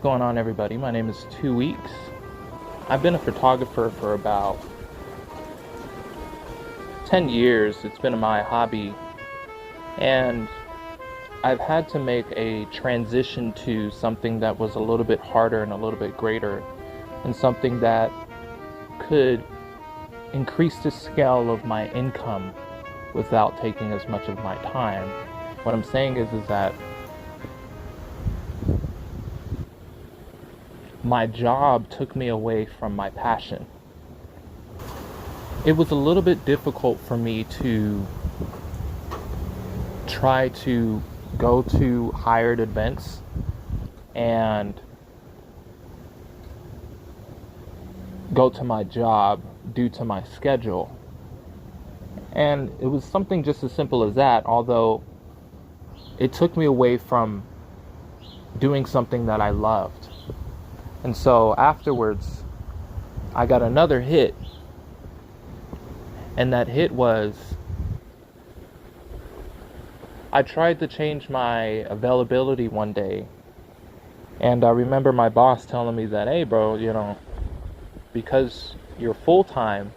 What's going on, everybody? My name is 2 Weeks. I've been a photographer for about 10 years. It's been my hobby, and I've had to make a transition to something that was a little bit harder and a little bit greater, and something that could increase the scale of my income without taking as much of my time. What I'm saying is that my job took me away from my passion. It was a little bit difficult for me to try to go to hired events and go to my job due to my schedule. And it was something just as simple as that, although it took me away from doing something that I loved. And so afterwards, I got another hit. And that hit was, I tried to change my availability one day. And I remember my boss telling me that, hey bro, because you're full-time,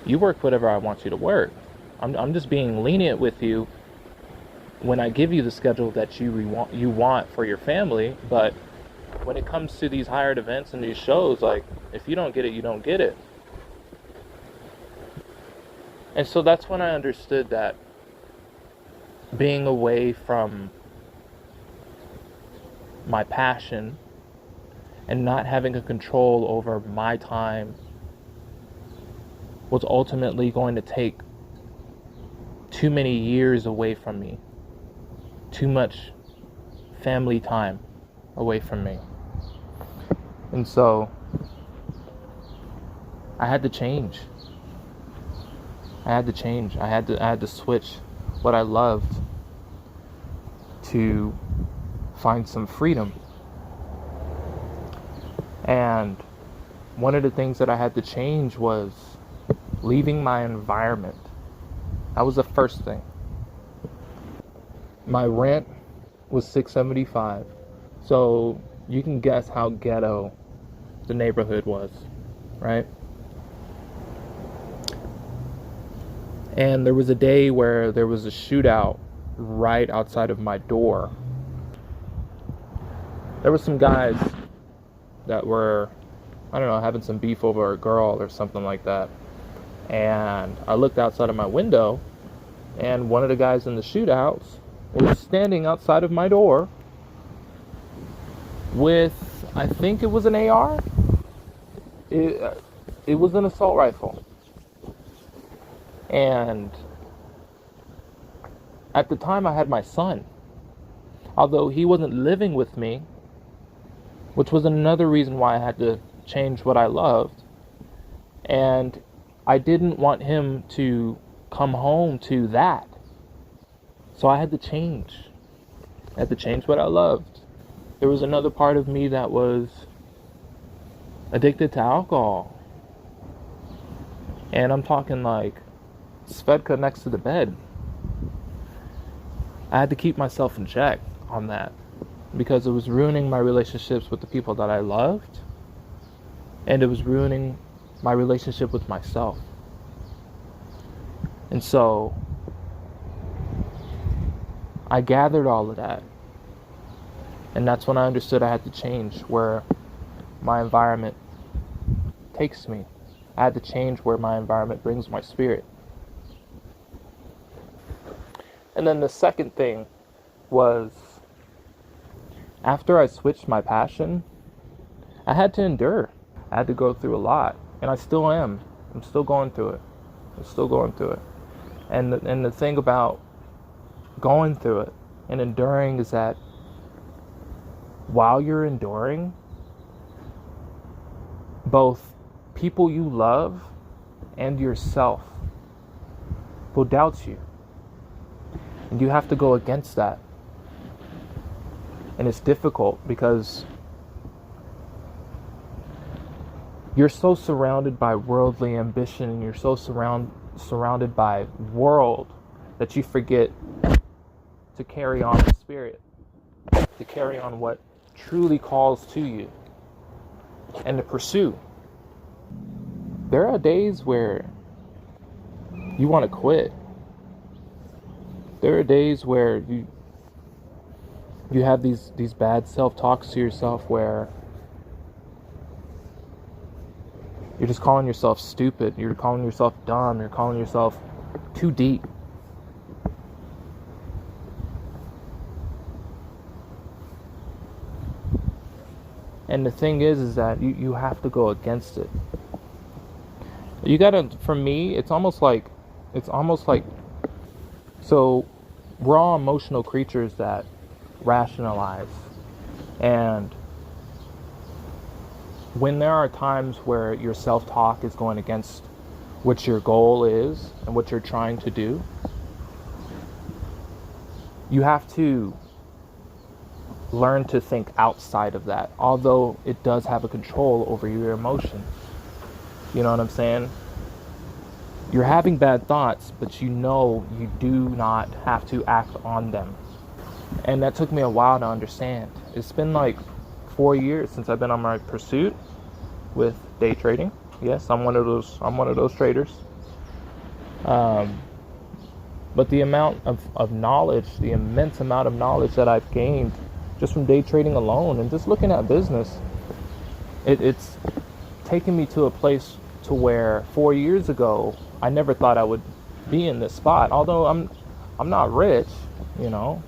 you work whatever I want you to work. I'm just being lenient with you when I give you the schedule that you want for your family, but when it comes to these hired events and these shows, like, if you don't get it, you don't get it. And so that's when I understood that being away from my passion and not having a control over my time was ultimately going to take too many years away from me, too much family time away from me. And so I had to change. I had to switch what I loved to find some freedom. And one of the things that I had to change was leaving my environment. That was the first thing. My rent was $675. So you can guess how ghetto the neighborhood was, right? And there was a day where there was a shootout right outside of my door. There were some guys that were, having some beef over a girl or something like that. And I looked outside of my window, and one of the guys in the shootouts was standing outside of my door with, I think it was an AR. It was an assault rifle. And at the time I had my son. Although he wasn't living with me, which was another reason why I had to change what I loved. And I didn't want him to come home to that. So I had to change. I had to change what I loved. There was another part of me that was addicted to alcohol. And I'm talking like Svedka next to the bed. I had to keep myself in check on that because it was ruining my relationships with the people that I loved, and it was ruining my relationship with myself. And so I gathered all of that, and that's when I understood I had to change where my environment takes me. I had to change where my environment brings my spirit. And then the second thing was, after I switched my passion, I had to endure. I had to go through a lot, and I still am. I'm still going through it. And the thing about going through it and enduring is that while you're enduring, both people you love and yourself will doubt you. And you have to go against that. And it's difficult because you're so surrounded by worldly ambition, and you're so surrounded by world that you forget to carry on the spirit, to carry on what truly calls to you and to pursue. There are days where you want to quit. There are days where you have these bad self-talks to yourself where you're just calling yourself stupid, you're calling yourself dumb, you're calling yourself too deep. And the thing is that you have to go against it. You gotta, for me, it's almost like, so we're all emotional creatures that rationalize. And when there are times where your self-talk is going against what your goal is and what you're trying to do, you have to learn to think outside of that, although it does have a control over your emotions. You know what I'm saying? You're having bad thoughts, but you know you do not have to act on them. And that took me a while to understand. It's been like 4 years since I've been on my pursuit with day trading. Yes, I'm one of those traders. But the amount of knowledge, the immense amount of knowledge that I've gained just from day trading alone and just looking at business, it's taken me to a place to where 4 years ago I never thought I would be in this spot. Although I'm not rich, you know,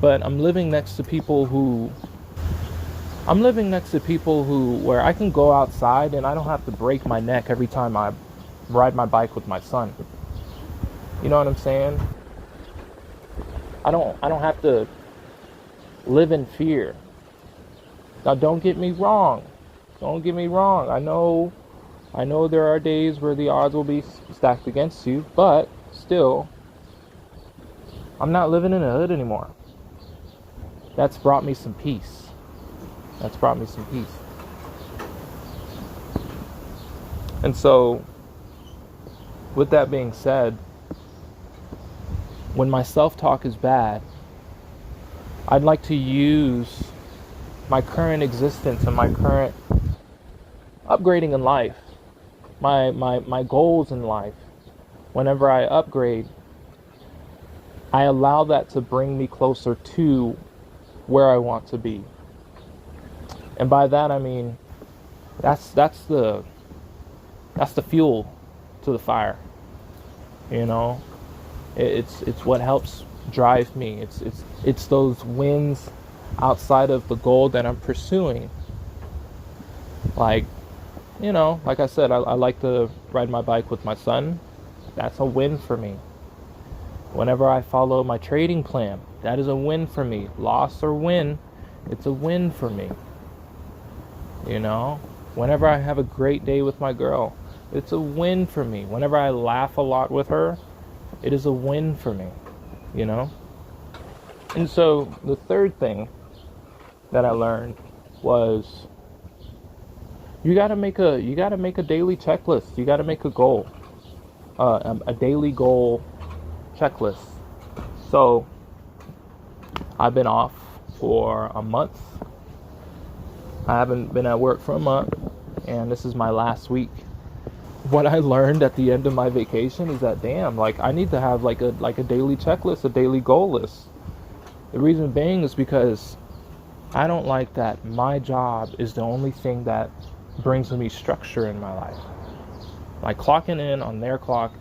but I'm living next to people who where I can go outside and I don't have to break my neck every time I ride my bike with my son. You know what I'm saying? I don't have to live in fear. Now don't get me wrong. I know there are days where the odds will be stacked against you, but still, I'm not living in the hood anymore. That's brought me some peace. And so, with that being said, when my self-talk is bad, I'd like to use my current existence and my current upgrading in life, my goals in life. Whenever I upgrade, I allow that to bring me closer to where I want to be. And by that I mean that's the fuel to the fire. You know, it's what helps drive me. It's those wins outside of the goal that I'm pursuing. Like, you know, like I said, I like to ride my bike with my son. That's a win for me. Whenever I follow my trading plan, that is a win for me. Loss or win, it's a win for me. You know, whenever I have a great day with my girl, it's a win for me. Whenever I laugh a lot with her, it is a win for me, you know? And so the third thing that I learned was you got to make a daily checklist. You got to make a goal. A daily goal checklist. So I've been off for a month. I haven't been at work for a month, and this is my last week. What I learned at the end of my vacation is that, damn, like I need to have like a daily checklist, a daily goal list. The reason being is because I don't like that my job is the only thing that brings me structure in my life. Like clocking in on their clock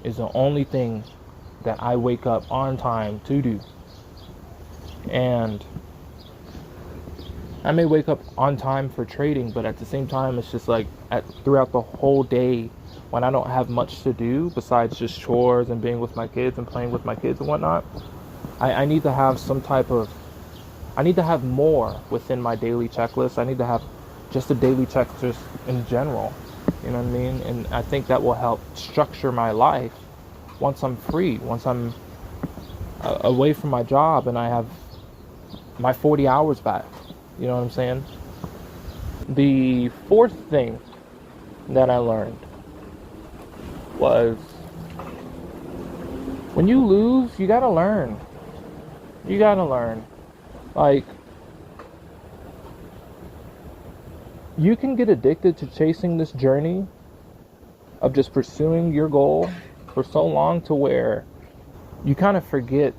is the only thing that I wake up on time to do. And I may wake up on time for trading, but at the same time, it's just like throughout the whole day when I don't have much to do besides just chores and being with my kids and playing with my kids and whatnot, I need to have I need to have more within my daily checklist. I need to have just a daily checklist in general. You know what I mean? And I think that will help structure my life once I'm free, once I'm away from my job and I have my 40 hours back. You know what I'm saying? The fourth thing that I learned was when you lose, you gotta learn. Like, you can get addicted to chasing this journey of just pursuing your goal for so long to where you kind of forget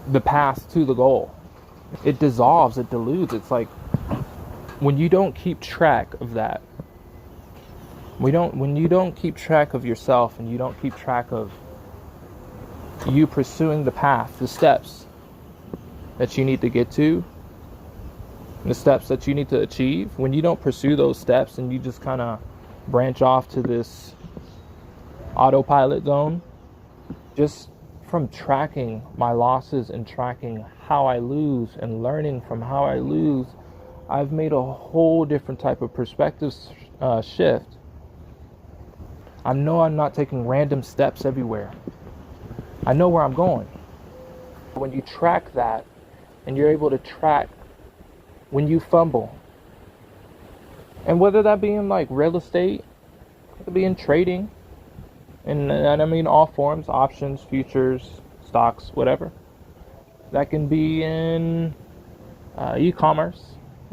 the path to the goal. It dissolves, it dilutes. It's like when you don't keep track of that, when you don't keep track of yourself and you don't keep track of you pursuing the path, the steps that you need to get to, the steps that you need to achieve, when you don't pursue those steps and you just kind of branch off to this autopilot zone, just from tracking my losses and tracking how I lose and learning from how I lose, I've made a whole different type of perspective shift. I know I'm not taking random steps everywhere. I know where I'm going. When you track that, and you're able to track when you fumble, and whether that be in like real estate, it could be in trading, and I mean all forms, options, futures, stocks, whatever. That can be in e-commerce.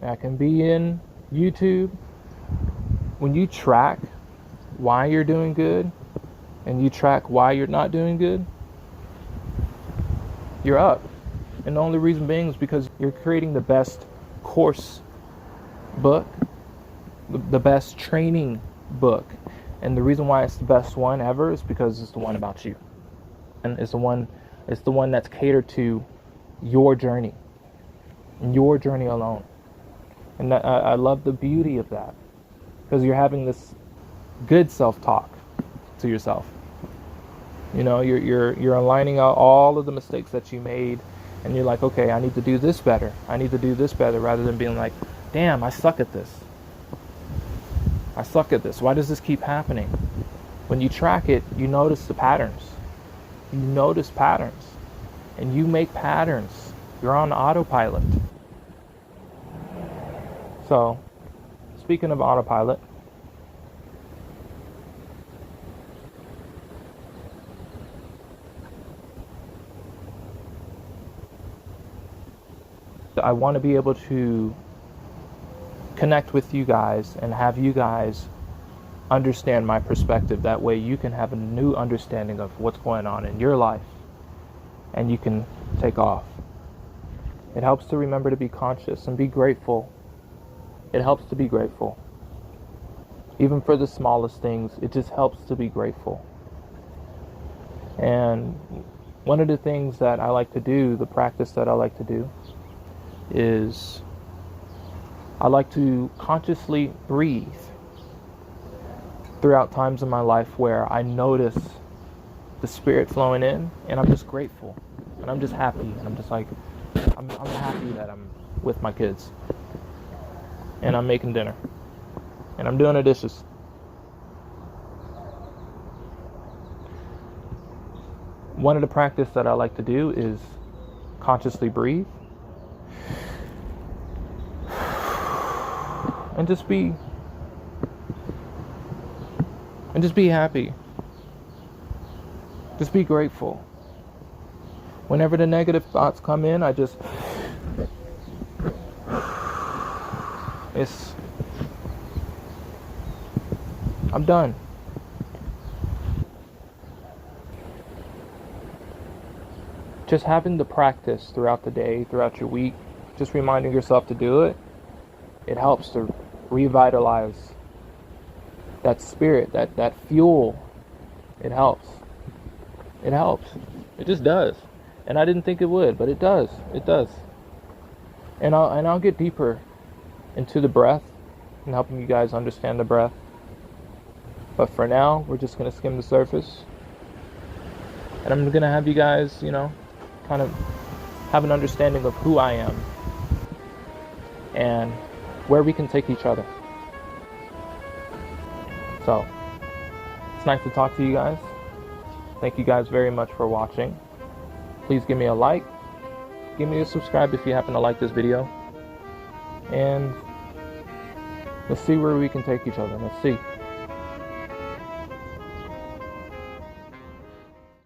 That can be in YouTube. When you track why you're doing good and you track why you're not doing good, you're up. And the only reason being is because you're creating the best course book, the best training book. And the reason why it's the best one ever is because it's the one about you. And it's the one that's catered to your journey alone. And I love the beauty of that, because you're having this good self-talk to yourself. You know, you're aligning out all of the mistakes that you made, and you're like, okay, I need to do this better. I need to do this better, rather than being like, damn, I suck at this. I suck at this. Why does this keep happening? When you track it, you notice the patterns. You notice patterns, and you make patterns. You're on autopilot. So, speaking of autopilot, I want to be able to connect with you guys and have you guys understand my perspective. That way you can have a new understanding of what's going on in your life, and you can take off. It helps to remember to be conscious and be grateful. It helps to be grateful. Even for the smallest things, it just helps to be grateful. And one of the things that I like to do, the practice that I like to do, is I like to consciously breathe throughout times in my life where I notice the spirit flowing in, and I'm just grateful, and I'm just happy, and I'm just like, I'm happy that I'm with my kids, and I'm making dinner, and I'm doing the dishes. One of the practice that I like to do is consciously breathe and just be happy. Just be grateful. Whenever the negative thoughts come in, I'm done. Just having the practice throughout the day, throughout your week, just reminding yourself to do it, it helps to revitalize that spirit, that fuel. It helps. It helps. It just does. And I didn't think it would, but it does. It does. And I'll get deeper into the breath and helping you guys understand the breath. But for now, we're just going to skim the surface. And I'm going to have you guys, kind of have an understanding of who I am and where we can take each other. So, it's nice to talk to you guys. Thank you guys very much for watching. Please give me a like. Give me a subscribe if you happen to like this video. And let's see where we can take each other. Let's see.